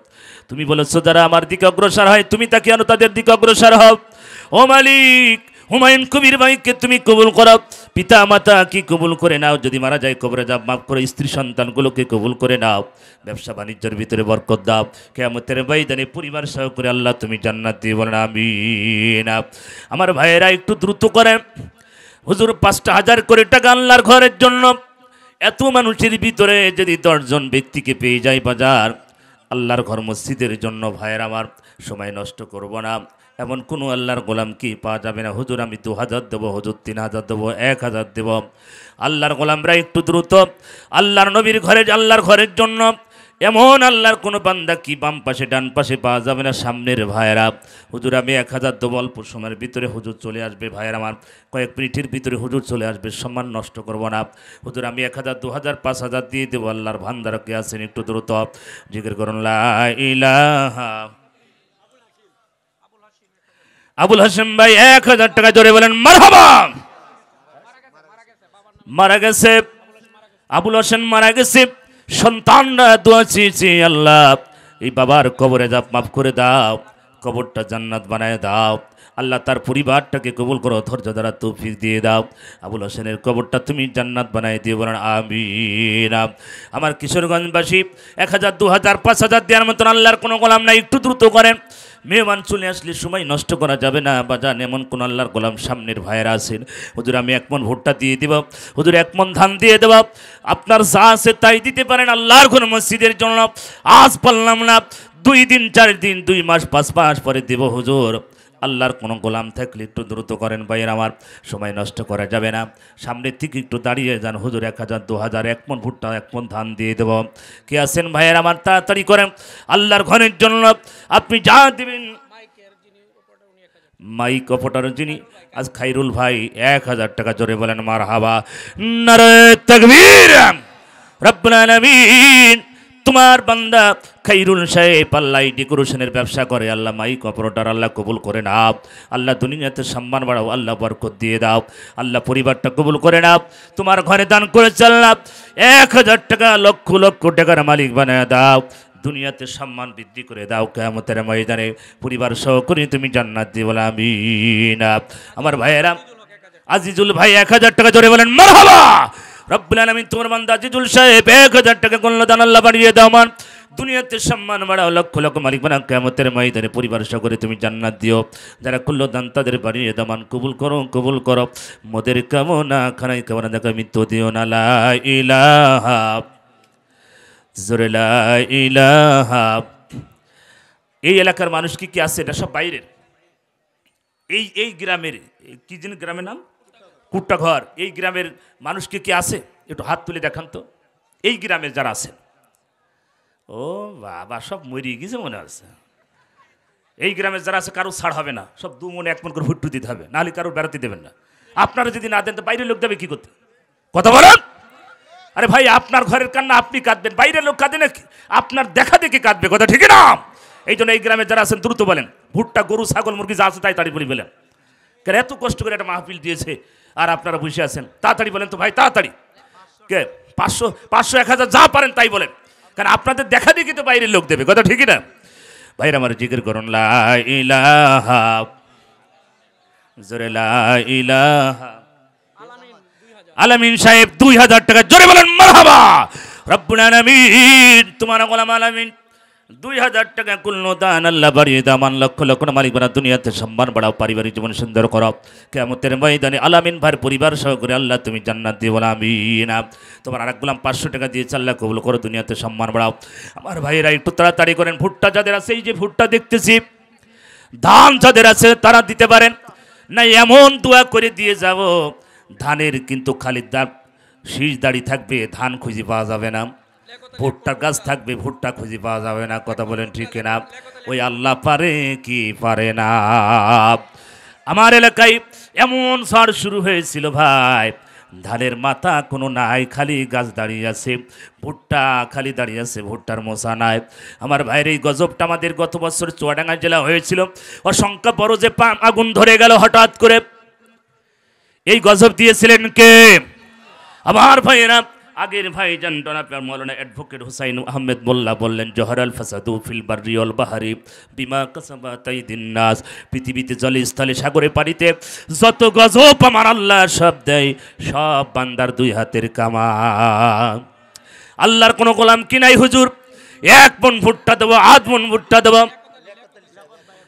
তুমি বলেছো যারা আমার দিকে অগ্রসর হয় তুমি তাকে আনো তাদের দিকে অগ্রসর হও। ও মালিক হুমায়ুন কবির ভাইকে তুমি কবুল করো, পিতা মাতা কি কবুল করে নাও, যদি মারা যায় কবরে যাব মাফ করো, স্ত্রী সন্তানগুলোকে কবুল করে নাও, ব্যবসা বাণিজ্যের ভিতরে বরকত দাও। কিয়ামতের ময়দানে পরিবার সহ করে আল্লাহ তুমি জান্নাত দিয়ে বলেন আমিন। আমার ভাইয়েরা একটু দ্রুত করে, হুজুর 5,000 করে টাকা আল্লাহর ঘরের জন্য, এত মানুষের ভিতরে যদি 10 জন ব্যক্তিকে পেয়ে যায় বাজার আল্লাহর ঘর মসজিদের জন্য, ভাইয়ের আমার সময় নষ্ট করব না, এমন কোনো আল্লাহর গোলাম কি পাওয়া যাবে না। হুজুর আমি 2,000 দেবো, হুজুর 3,000 দেবো, 1,000 দেব। আল্লাহর গোলামরা একটু দ্রুত আল্লাহর নবীর ঘরে, আল্লাহর ঘরের জন্য এমন আল্লাহর কোনো বান্দা কি বাম পাশে ডান পাশে পাওয়া যাবে না। সামনের ভাইয়েরা হুজুর আমি 1,000 দেবো, অল্প সময়ের ভিতরে হুজুর চলে আসবে, ভাইয়ের আমার কয়েক মিনিটের ভিতরে হুজুর চলে আসবে, সম্মান নষ্ট করব না। হুজুর আমি 1,000 2,000 5,000 দিয়ে দেবো। আল্লাহর ভান্ডারা কে আছেন একটু দ্রুত জিকির করুন লা ইলাহা। আবুল হাসিম ভাই 1,000 টাকা জোরে বলেন মারহাবা। মারা গেছে আবুল হাসিম, মারা গেছে, সন্তানরা দোয়া চেয়েছে আল্লাহ এই বাবার কবরে যাব মাফ করে দাও, কবরটা জান্নাত বানায় দাও, আল্লাহ তার পরিবারটাকে কবুল করো, ধৈর্য দ্বারা তৌফিক দিয়ে দাও। আবুল হোসেনের কবরটা তুমি জান্নাত বানাই দিয়ে বলেন আমিন। আমার কিশোরগঞ্জবাসী 1,000 2,000 5,000 দেওয়ার মতন আল্লাহর কোনো গোলাম নাই, একটু দ্রুত করেন, মেহমান চলে আসলে সময় নষ্ট করা যাবে না বাজান। এমন কোন আল্লাহর গোলাম সামনের ভাইয়েরা আছেন, হুজুর আমি 1 মণ ভুট্টা দিয়ে দেব, হুজুর 1 মণ ধান দিয়ে দেব, আপনার যা আছে তাই দিতে পারেন আল্লাহর ঘর মসজিদের জন্য। আজ পারলাম না, 2 দিন 4 দিন 2 মাস 5 মাস পরে দেব হুজুর। আল্লাহর কোনো গোলাম থাকলে একটু দ্রুত করেন ভাইয়ের আমার, সময় নষ্ট করা যাবে না। সামনের থেকে একটু দাঁড়িয়ে যান, হুজুর 1,000 2,000 1 মণ ভুট্টা 1 মণ ধান দিয়ে দেব। কে আছেন ভাইয়ের আমার তাড়াতাড়ি করেন আল্লাহর ঘরের জন্য। আপনি যা দেবেন, মাইক অপারেটর যিনি আজ খাইরুল ভাই 1,000 টাকা জোরে বলেন মারহাবা, নারায়ে তাকবীর। রব্বুল আলামিন তোমার বান্দা খাইরুল সাহেব আল্লাহ ডেকোরেশনের ব্যবসা করে, আল্লাহ মাইক অপারেটর আল্লাহ কবুল করে নাও, আল্লাহ দুনিয়াতে সম্মান বাড়াও, আল্লাহ বরকত দিয়ে দাও, আল্লাহ পরিবারটা কবুল করে নাও। তোমার ঘরে দান করে আল্লাহ 1,000 টাকা লক্ষ লক্ষ টাকার মালিক বানায় দাও, দুনিয়াতে সম্মান বৃদ্ধি করে দাও, কিয়ামতের ময়দানে পরিবার সহ করে তুমি জান্নাত দিয়ে বলে আমিন। আমার ভাইয়েরা আজিজুল ভাই 1,000 টাকা জোরে বলেন মারহাবা। রব্বুল আলামিন তোমার বান্দা আজিজুল সাহেব 1,000 টাকা করলো দান, আল্লাহ বাড়িয়ে দাও মান, দুনিয়াতে সম্মান বাড়াও, লক্ষ লক্ষ মালিক বানাও, কিয়ামতের ময়দানে পরিবার সহ করে তুমি জান্নাত দিও। যারা করলো দান তাদের বাড়িয়ে দাও মান, কবুল করো কবুল করো, মোদের কামনা খানাই কামনা দেখা মৃত্যু দিও না। লা ইলাহা জোরে লা ইলাহা। এই এলাকার মানুষ কি কি আছে, এটা সব বাইরের। এই গ্রামের কি যেন গ্রামের নাম কুট্টাঘর, এই গ্রামের মানুষ কি কি আছে একটু হাত তুলে দেখান তো। এই গ্রামের যারা আছেন, ও বাবা সব মরিয়ে গেছে মনে হচ্ছে। এই গ্রামে যারা আছে কারো ছাড় হবে না, সব 2 মন 1 মন করে ভুট্টু দিতে হবে, নাহলে কারো বেড়াতে দেবেন না। আপনারা যদি না দেন তো বাইরের লোক দেবে কি করতে? কথা বলেন। আরে ভাই, আপনার ঘরের কান্না আপনি কাঁদবেন, বাইরের লোক কাঁদে নাকি? আপনার দেখা দেখে কাঁদবে, কথা ঠিক না? এই জন্য এই গ্রামে যারা আছেন দ্রুত বলেন, ভুট্টা গরু ছাগল মুরগি যা আছে তাই তাড়ি বলি বলেন। কেন এত কষ্ট করে একটা মাহফিল দিয়েছে আর আপনারা বসে আছেন, তাড়াতাড়ি বলেন তো ভাই, তাড়াতাড়ি। কে 500 1000 যা পারেন তাই বলেন, কারণ আপনাদের দেখা দেখি তো বাইরের লোক দেবে, কথা ঠিক না? ভাইরা আমার জিকির করুন লা ইলাহা, জোরে লা ইলাহা। আলামিন সাহেব 2000 টাকা, জোরে বলেন মারহাবা। রব্বুল আলামিন তোমার গোলাম আলামিন 2000 টাকা কুল্লো দান আল্লাহ বাড়িয়ে দাও, মান লক্ষ লক্ষ মালিক বানা, দুনিয়াতে সম্মান বাড়াও, পারিবারিক জীবন সুন্দর করো, কিয়ামতের ময়দানে আলামিন ভাইয়ের পরিবার সহ করে আল্লাহ তুমি জান্নাত দিয়ে বলো আমিন। তোমার আরেক গোলাম 500 টাকা দিয়েছে, আল্লাহ কবুল করো, দুনিয়াতে সম্মান বাড়াও। আমার ভাইয়েরা একটু তাড়াতাড়ি করেন, ভুট্টা যাদের আছে, এই যে ভুট্টা দেখতেছি, ধান যাদের আছে তারা দিতে পারেন না, এমন দোয়া করে দিয়ে যাব, ধানের কিন্তু খালি শীষ দাড়ি থাকবে, ধান খুঁজে পাওয়া যাবে না, ভুট্টার গাছ থাকবে, ভুট্টা খুঁজে পাওয়া যাবে না, কথা বলেন ঠিক না? ওই আল্লাহ পারে কি পারে না? আমার এলাকায় এমন ঝড় শুরু হয়েছিল ভাই, ধানের মাথা কোনো নাই, খালি গাছ দাঁড়িয়ে আছে, ভুট্টা খালি দাঁড়িয়ে আছে, ভুট্টার মোসা নাই। আমার ভাইয়ের এই গজবটা আমাদের গত বছর চুয়াডাঙ্গা জেলা হয়েছিল, অসংখ্য বড় যে আগুন ধরে গেল হঠাৎ করে, এই গজব দিয়েছিলেন কে? আমার ভাইয়েরা, আগের ভাই জানতেন আপনার মৌলানা অ্যাডভোকেট হুসাইন আহমেদ মোল্লা বললেন, জহরাল ফাসাদু ফিল বাররি ওয়াল বাহরি বিমা কাসাবাত আইদিন নাস, পৃথিবীতে জলে স্থলে সাগরে পানিতে যত গজব আমার আল্লাহ সব দেয়, সব বান্দার 2 হাতের কামা। আল্লাহর কোনো গোলাম কি নাই হুজুর? 1 মন ভুট্টা দেবো, 8 মন ভুট্টা দেবো।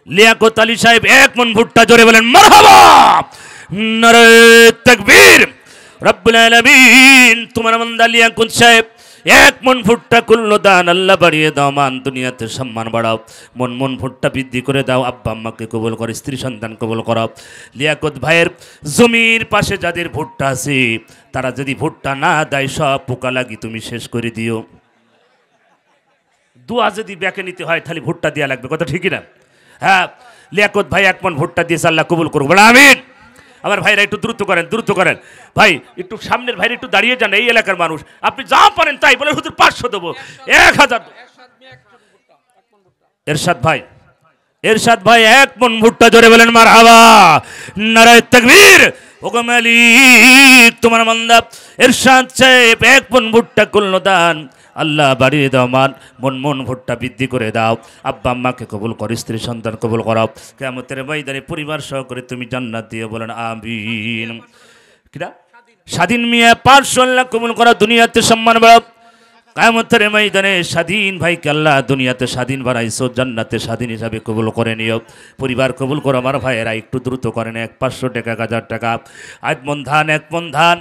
লিয়াকত আলী সাহেব 1 মন ভুট্টা, জোরে বলেন মারহাবা, নারে তাকবীর। রব্বুল আলামিন তোমার বান্দা লিয়াকত সাহেব 1 মন ভুট্টা কুল্লো দান আল্লাহ বাড়িয়ে দাও, মান দুনিয়াতে সম্মান বাড়াও, মন মন ভুট্টা বৃদ্ধি করে দাও, আব্বা আম্মাকে কবুল করো, স্ত্রী সন্তান কবুল করো। লিয়াকত ভাইয়ের জমির পাশে যাদের ভুট্টা আছে, তারা যদি ভুট্টা না দেয়, সব পোকা লাগি তুমি শেষ করে দিও। দোয়া যদি ব্যাকে নিতে হয় তাহলে ভুট্টা দেওয়া লাগবে, কথা ঠিকই না? হ্যাঁ, লিয়াকত ভাই 1 মন ভুট্টা দিয়েছে, আল্লাহ কবুল করুক, বলে আমিন। আমার ভাইরা একটু দ্রুত করেন, দ্রুত করেন ভাই, একটু সামনের ভাইরা একটু দাঁড়িয়ে যান, এই এলাকার মানুষ, আপনি যা পারেন তাই বলে, হুজুর 500 দেবো, 1000। এরশাদ ভাই 1 মন ভুট্টা, জোরে বলেন মারহাবা, নারে তাকবীর। ওগো মালিক তোমার বান্দা এরশাদ সাহেব 1 মন ভুট্টা কুল্লো দান আল্লাহ বাড়িয়ে দাও, মান মন মন ভুট্টা বৃদ্ধি করে দাও, আব্বা আম্মাকে কবুল করো, স্ত্রী সন্তান কবুল করাও, কিয়ামতের ময়দানে পরিবার সহ করে তুমি জান্নাত দিয়ে বলেন আমিন। কিরা স্বাধীন মিয়া 500 লাখ কবুল করা, দুনিয়াতে সম্মান বাড়াও, কিয়ামতের ময়দানে স্বাধীন ভাইকে আল্লাহ দুনিয়াতে স্বাধীন বানাইছো, জান্নাতে স্বাধীন হিসাবে কবুল করে নিও, পরিবার কবুল করো। আমার ভাইয়েরা একটু দ্রুত করেন, 500 টাকা 1000 টাকা, 1 মন ধান, 1 মন ধান।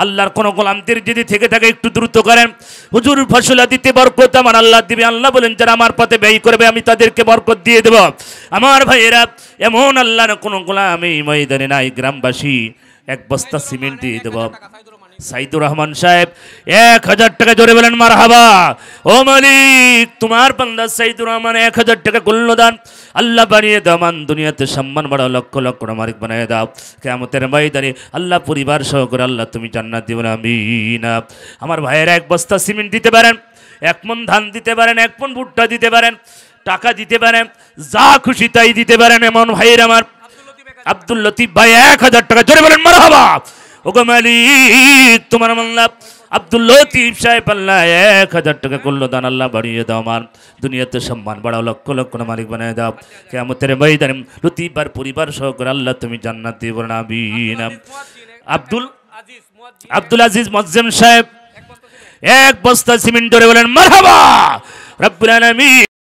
আল্লাহর কোনো গোলামদের যদি থেকে থাকে একটু দ্রুত করেন, হুজুর ফসলা দিতে বরকত আমার আল্লাহ দিবে, আল্লাহ বলেন যারা আমার পথে ব্যয় করবে আমি তাদেরকে বরকত দিয়ে দেব। আমার ভাইয়েরা, এমন আল্লাহর কোনো গোলাম এই ময়দানে নাই, গ্রামবাসী 1 বস্তা সিমেন্ট দিয়ে দেব। সাইদুর রহমান সাহেব 1000 টাকা, জোরে বলেন মারহাবা। ও মালিক তোমার বান্দা সাইদুর রহমান 1000 টাকা কুল্লো দান আল্লাহ বাড়িয়ে দাও, মান দুনিয়াতে সম্মান বাড়াও, লক্ষ লক্ষ মালিক বানিয়ে দাও, কিয়ামতের ময়দানে আল্লাহ পরিবার সহ করে আল্লাহ তুমি জান্নাত দিও, আমিন। আমার ভাইয়েরা 1 বস্তা সিমেন্ট দিতে পারেন, 1 মন ধান দিতে পারেন, 1 মন ভুট্টা দিতে পারেন, টাকা দিতে পারেন, যা খুশি তাই দিতে পারেন। এমন ভাইয়ের আমার আব্দুল লতিফ ভাই 1000 টাকা, জোরে বলেন মারহাবা। ওগো মালিক তোমার বান্দা আব্দুল লতিফ সাহেব আল্লাহ 1000 টাকা কুল্লো দান আল্লাহ বাড়িয়ে দাও, মান দুনিয়াতে সম্মান বাড়াও, লক্ষ লক্ষ মালিক বানিয়ে দাও, কিয়ামতের ময়দানে লতিফ আর পরিবার সহ করে আল্লাহ তুমি জান্নাত দিয়ে বলেন আমিন। আব্দুল আজিজ মুয়াজ্জিম সাহেব 1 বস্তা সিমেন্ট, জোরে বলেন মারহাবা। রব্বুল আলামিন